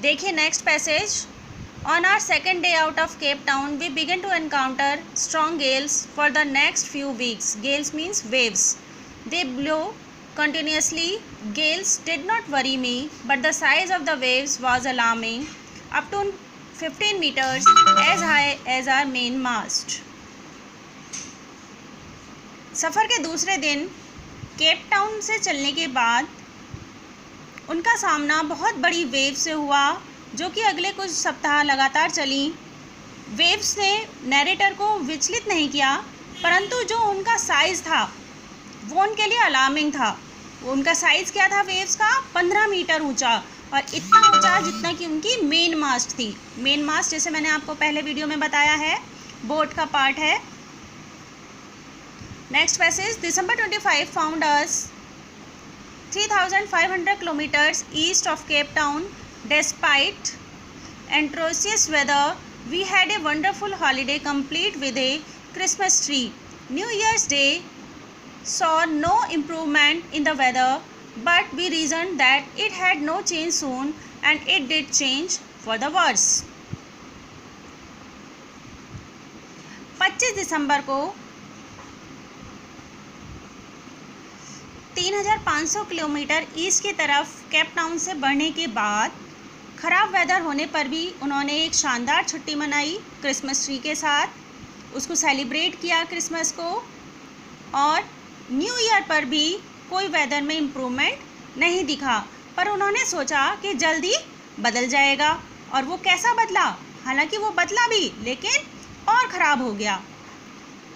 देखिए next passage. On our second day out of Cape Town we began to encounter strong gales for the next few weeks. Gales means waves. They blow continuously. Gales did not worry me, but the size of the waves was alarming, up to 15 meters as high as our main mast. सफ़र के दूसरे दिन Cape Town से चलने के बाद उनका सामना बहुत बड़ी वेव से हुआ, जो कि अगले कुछ सप्ताह लगातार चली। वेव्स ने नैरेटर को विचलित नहीं किया, परंतु जो उनका साइज़ था वो उनके लिए अलार्मिंग था। उनका साइज़ क्या था वेव्स का? 15 मीटर ऊंचा, और इतना ऊंचा जितना कि उनकी मेन मास्ट थी। मेन मास्ट जैसे मैंने आपको पहले वीडियो में बताया है, बोट का पार्ट है। Next passage. December 25 found us 3,500 kilometers east of Cape Town. Despite atrocious weather, we had a wonderful holiday complete with a Christmas tree. New Year's Day saw no improvement in the weather, but we reasoned that it had no change soon, and it did change for the worse. 25 दिसंबर को 3,500 kilometre east की तरफ Cape Town से बढ़ने के बाद ख़राब weather होने पर भी उन्होंने एक शानदार छुट्टी मनाई क्रिसमस ट्री के साथ। उसको सेलिब्रेट किया क्रिसमस को, और न्यू ईयर पर भी कोई वेदर में इम्प्रूवमेंट नहीं दिखा, पर उन्होंने सोचा कि जल्दी बदल जाएगा। और वो कैसा बदला? हालांकि वो बदला भी, लेकिन और ख़राब हो गया।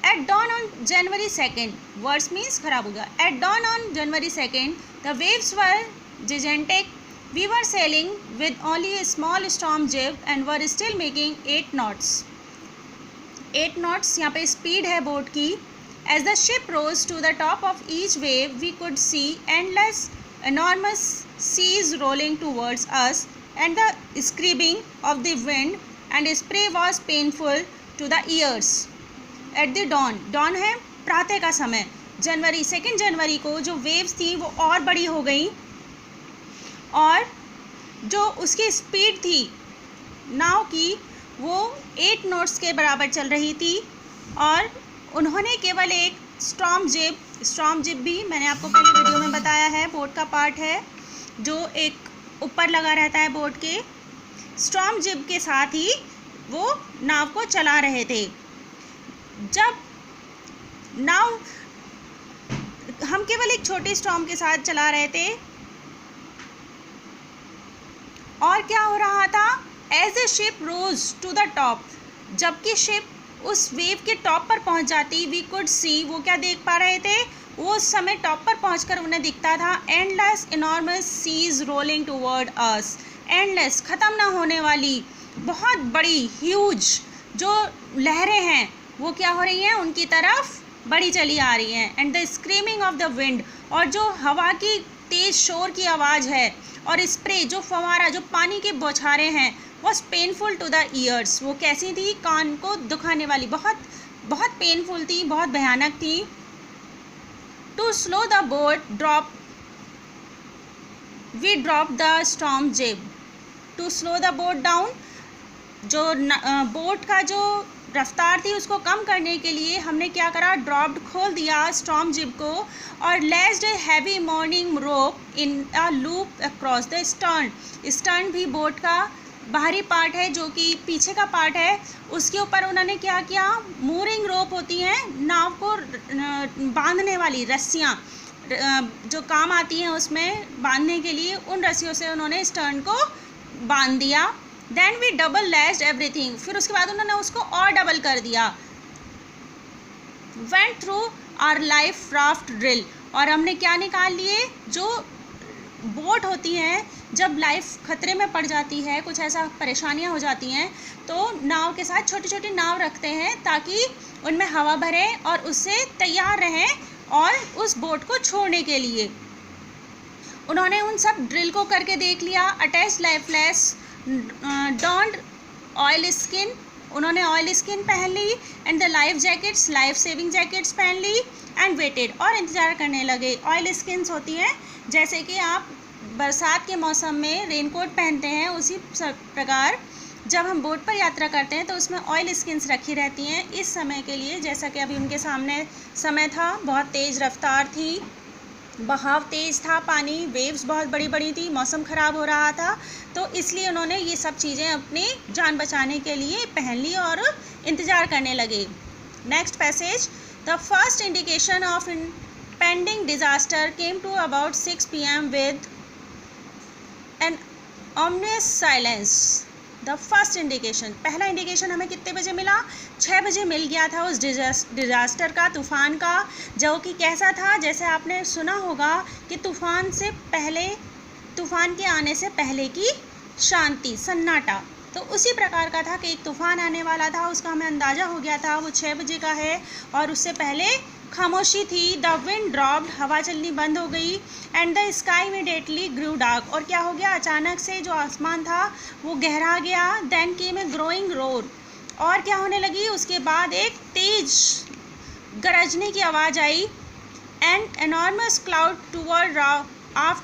At dawn on January 2nd, words means ख़राब हो गया। At dawn on January 2nd, the waves were gigantic. We were sailing with only a small storm jib and were still making 8 knots. 8 knots यहाँ पे speed है boat की। As the ship rose to the top of each wave, we could see endless, enormous seas rolling towards us, and the screaming of the wind and spray was painful to the ears. At the dawn, dawn है प्रातः का समय।2 जनवरी को जो waves थी वो और बड़ी हो गई, और जो उसकी स्पीड थी नाव की वो 8 नॉट्स के बराबर चल रही थी। और उन्होंने केवल एक स्टॉर्म जिब भी मैंने आपको पहले वीडियो में बताया है, बोट का पार्ट है जो एक ऊपर लगा रहता है बोट के। स्टॉर्म जिब के साथ ही वो नाव को चला रहे थे। जब नाव हम केवल एक छोटी स्टॉर्म के साथ चला रहे थे, और क्या हो रहा था? As a ship rose to the top, जबकि शिप उस वेव के टॉप पर पहुंच जाती, वी कुड सी, वो क्या देख पा रहे थे? वो उस समय टॉप पर पहुंचकर उन्हें दिखता था endless enormous seas rolling toward us. Endless, ख़त्म ना होने वाली बहुत बड़ी ह्यूज जो लहरें हैं वो क्या हो रही हैं? उनकी तरफ बड़ी चली आ रही हैं। And the screaming of the wind, और जो हवा की तेज़ शोर की आवाज़ है, और स्प्रे जो फवारा, जो पानी के बौछारें हैं, was painful to the ears. वो कैसी थी? कान को दुखाने वाली, बहुत बहुत पेनफुल थी, बहुत भयानक थी। To slow the boat we drop the storm jib. To slow the boat down, जो बोट का जो रफ्तार थी उसको कम करने के लिए हमने क्या करा? ड्रॉप्ड, खोल दिया स्टॉर्म जिब को, और लेस्ड a heavy morning rope in a loop across the stern. Stern भी बोट का बाहरी पार्ट है, जो कि पीछे का पार्ट है, उसके ऊपर उन्होंने क्या किया? मूरिंग रोप होती हैं नाव को बांधने वाली रस्सियाँ, जो काम आती हैं उसमें बांधने के लिए, उन रस्सियों से उन्होंने स्टर्न को बांध दिया। Then we double laced everything, फिर उसके बाद उन्होंने उसको और डबल कर दिया। Went through our life raft drill, और हमने क्या निकाल लिए? जो बोट होती हैं, जब लाइफ खतरे में पड़ जाती है, कुछ ऐसा परेशानियां हो जाती हैं, तो नाव के साथ छोटी छोटी नाव रखते हैं ताकि उनमें हवा भरे और उससे तैयार रहें और उस बोट को छोड़ने के लिए। उन्होंने उन सब ड्रिल को करके देख लिया। Attach lifelines, donned oilskin, उन्होंने ऑयल स्किन पहन ली, and the life jackets, life saving jackets पहन ली, एंड वेटेड, और इंतज़ार करने लगे। ऑयल स्किन्स होती हैं जैसे कि आप बरसात के मौसम में रेनकोट पहनते हैं, उसी प्रकार जब हम बोट पर यात्रा करते हैं तो उसमें ऑयल स्किन्स रखी रहती हैं इस समय के लिए। जैसा कि अभी उनके सामने समय था, बहुत तेज़ रफ्तार थी, बहाव तेज़ था, पानी वेव्स बहुत बड़ी बड़ी थी, मौसम ख़राब हो रहा था, तो इसलिए उन्होंने ये सब चीज़ें अपनी जान बचाने के लिए पहन ली और इंतज़ार करने लगे। Next passage, the first indication of impending disaster came to about 6 p.m. with an ominous silence. The first indication, पहला इंडिकेशन हमें कितने बजे मिला? 6 बजे मिल गया था उस डिज़ास्टर का, तूफ़ान का, जो कि कैसा था? जैसे आपने सुना होगा कि तूफ़ान के आने से पहले की शांति, सन्नाटा, तो उसी प्रकार का था कि एक तूफ़ान आने वाला था, उसका हमें अंदाज़ा हो गया था, वो 6 बजे का है, और उससे पहले खामोशी थी। द विंड ड्रॉप्ड, हवा चलनी बंद हो गई, and the sky immediately grew dark, और क्या हो गया? अचानक से जो आसमान था वो गहरा गया। Then came a growing roar, और क्या होने लगी? उसके बाद एक तेज गरजने की आवाज़ आई। And enormous cloud toward after